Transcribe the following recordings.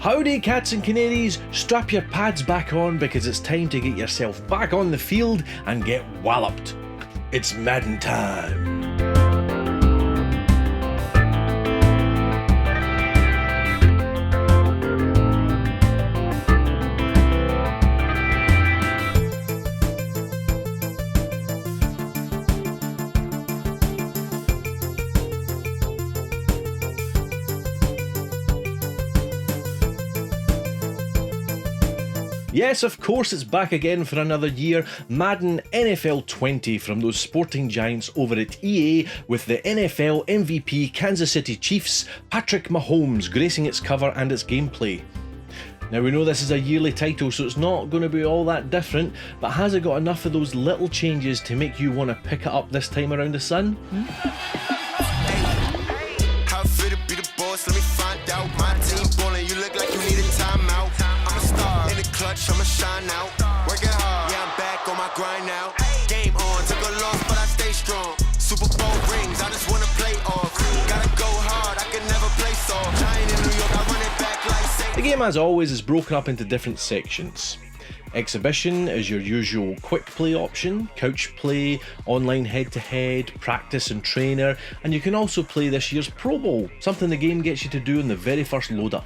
Howdy cats and canaries, strap your pads back on because it's time to get yourself back on the field and get walloped. It's Madden time. Yes, of course, it's back again for another year. Madden NFL 20 from those sporting giants over at EA, with the NFL MVP Kansas City Chiefs, Patrick Mahomes, gracing its cover and its gameplay. Now, we know this is a yearly title, so it's not going to be all that different, but has it got enough of those little changes to make you want to pick it up this time around the sun? How fit to be the boss? Let me find out. My team ballin', you look like you need a timeout. I'm a star in the clutch, I'ma shine out. Working hard, yeah, I'm back on my grind now. Game on, took a loss, but I stay strong. Super Bowl rings, I just wanna play off. Gotta go hard, I can never play soft. Giant in New York, I run it back like Saint. The game, as always, is broken up into different sections. Exhibition is your usual quick play option, couch play, online head-to-head, practice and trainer, and you can also play this year's Pro Bowl, something the game gets you to do in the very first load-up.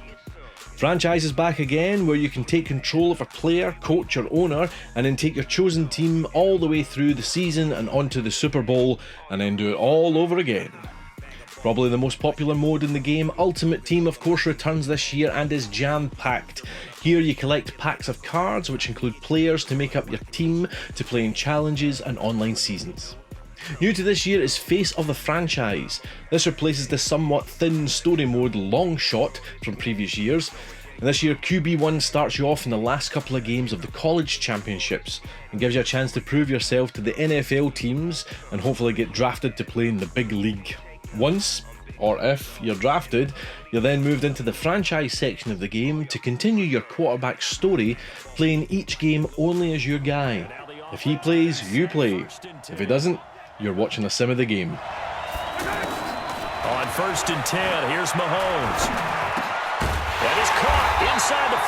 Franchise is back again, where you can take control of a player, coach or owner, and then take your chosen team all the way through the season and onto the Super Bowl, and then do it all over again. Probably the most popular mode in the game, Ultimate Team, of course, returns this year and is jam-packed. Here you collect packs of cards which include players to make up your team to play in challenges and online seasons. New to this year is Face of the Franchise. This replaces the somewhat thin story mode Long Shot from previous years. And this year QB1 starts you off in the last couple of games of the college championships and gives you a chance to prove yourself to the NFL teams and hopefully get drafted to play in the big league. Once, or if, you're drafted, you're then moved into the franchise section of the game to continue your quarterback story, playing each game only as your guy. If he plays, you play. If he doesn't, you're watching a sim of the game. On 1st and 10, here's Mahomes. That is caught inside the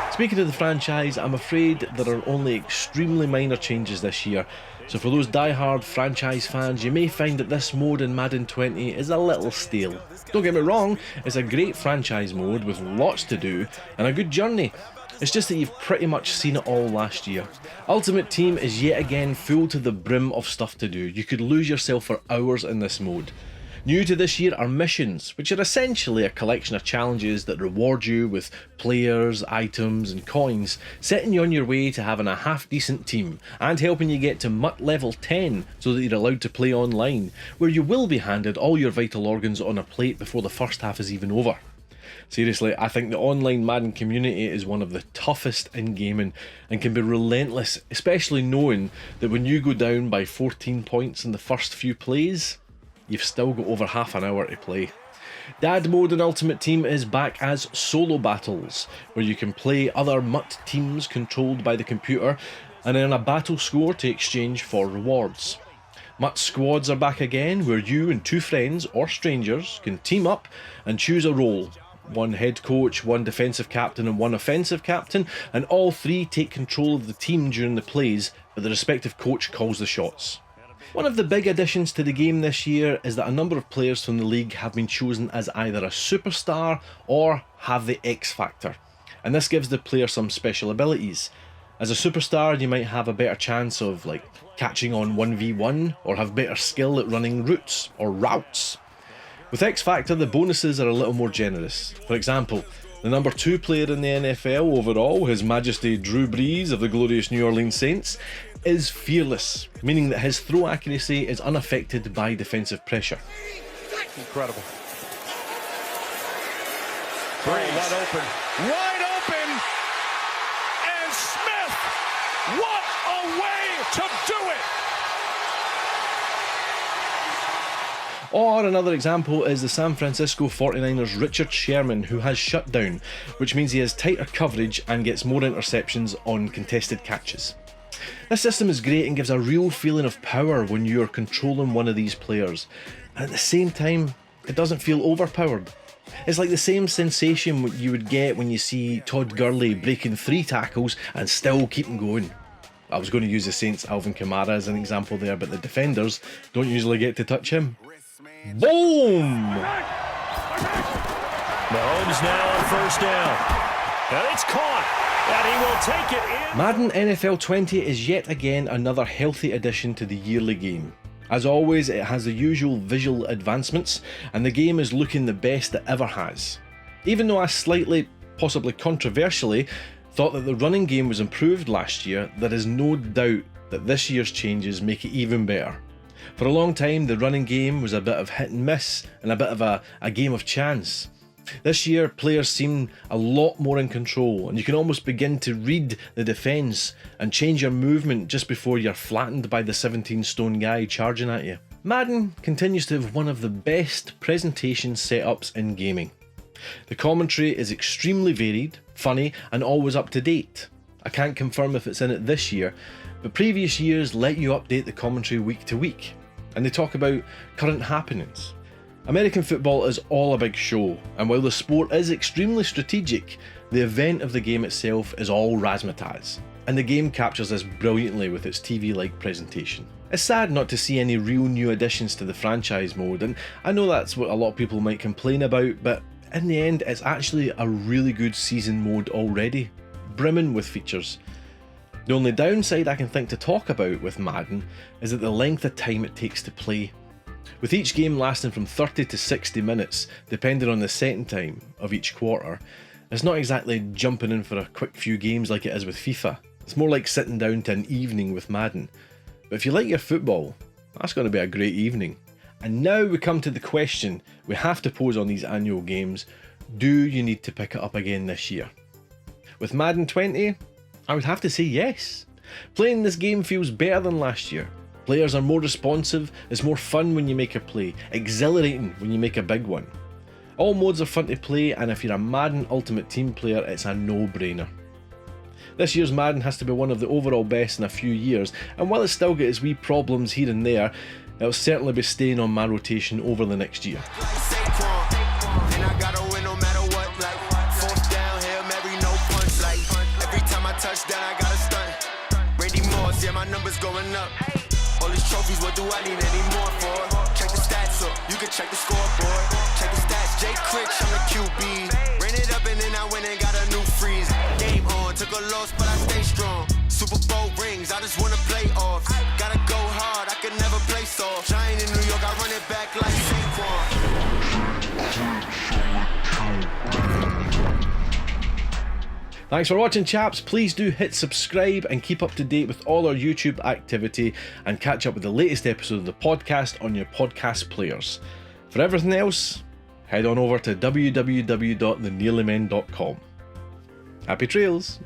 5. Speaking of the franchise, I'm afraid there are only extremely minor changes this year. So for those die-hard franchise fans, you may find that this mode in Madden 20 is a little stale. Don't get me wrong, it's a great franchise mode with lots to do and a good journey. It's just that you've pretty much seen it all last year. Ultimate Team is yet again full to the brim of stuff to do. You could lose yourself for hours in this mode. New to this year are missions, which are essentially a collection of challenges that reward you with players, items and coins, setting you on your way to having a half-decent team and helping you get to MUT level 10 so that you're allowed to play online, where you will be handed all your vital organs on a plate before the first half is even over. Seriously, I think the online Madden community is one of the toughest in gaming and can be relentless, especially knowing that when you go down by 14 points in the first few plays, you've still got over half an hour to play. Dad mode in Ultimate Team is back as solo battles, where you can play other MUT teams controlled by the computer and earn a battle score to exchange for rewards. MUT squads are back again, where you and 2 friends or strangers can team up and choose a role. 1 head coach, 1 defensive captain and 1 offensive captain, and all 3 take control of the team during the plays, but the respective coach calls the shots. One of the big additions to the game this year is that a number of players from the league have been chosen as either a superstar or have the X factor, and this gives the player some special abilities. As a superstar, you might have a better chance of catching on 1v1 or have better skill at running routes or routes. With X Factor, the bonuses are a little more generous. For example, the number 2 player in the NFL overall, His Majesty Drew Brees of the glorious New Orleans Saints, is fearless, meaning that his throw accuracy is unaffected by defensive pressure. Incredible. Wide open. Wide open! And Smith! What a way to do it! Or another example is the San Francisco 49ers' Richard Sherman, who has shutdown, which means he has tighter coverage and gets more interceptions on contested catches. This system is great and gives a real feeling of power when you are controlling one of these players, and at the same time, it doesn't feel overpowered. It's like the same sensation you would get when you see Todd Gurley breaking 3 tackles and still keeping going. I was going to use the Saints' Alvin Kamara as an example there, but the defenders don't usually get to touch him. Boom! Mahomes now on first down. And it's caught. And he will take it in. Madden NFL 20 is yet again another healthy addition to the yearly game. As always, it has the usual visual advancements, and the game is looking the best it ever has. Even though I slightly, possibly controversially, thought that the running game was improved last year, there is no doubt that this year's changes make it even better. For a long time, the running game was a bit of hit and miss, and a bit of a game of chance. This year, players seem a lot more in control, and you can almost begin to read the defence and change your movement just before you're flattened by the 17-stone guy charging at you. Madden continues to have one of the best presentation setups in gaming. The commentary is extremely varied, funny, and always up to date. I can't confirm if it's in it this year, but previous years let you update the commentary week to week, and they talk about current happenings. American football is all a big show, and while the sport is extremely strategic, the event of the game itself is all razzmatazz, and the game captures this brilliantly with its TV-like presentation. It's sad not to see any real new additions to the franchise mode, and I know that's what a lot of people might complain about, but in the end it's actually a really good season mode already, brimming with features. The only downside I can think to talk about with Madden is that the length of time it takes to play. With each game lasting from 30 to 60 minutes, depending on the setting time of each quarter, it's not exactly jumping in for a quick few games like it is with FIFA. It's more like sitting down to an evening with Madden. But if you like your football, that's going to be a great evening. And now we come to the question we have to pose on these annual games: do you need to pick it up again this year? With Madden 20, I would have to say yes. Playing this game feels better than last year. Players are more responsive, it's more fun when you make a play, exhilarating when you make a big one. All modes are fun to play, and if you're a Madden Ultimate Team player, it's a no-brainer. This year's Madden has to be one of the overall best in a few years, and while it's still got its wee problems here and there, it'll certainly be staying on my rotation over the next year. Yeah, my numbers going up. All these trophies, what do I need any more for? Check the stats up, you can check the scoreboard. Check the stats, Jay Critch, I'm the QB. Ran it up and then I went and got a new freeze. Game on, took a loss, but I stay strong. Super Bowl rings, I just wanna play off. Gotta go hard, I can never play soft. Giant in New York, I run it back like Saquon. Thanks for watching, chaps. Please do hit subscribe and keep up to date with all our YouTube activity, and catch up with the latest episode of the podcast on your podcast players. For everything else, head on over to www.thenearlymen.com. Happy trails!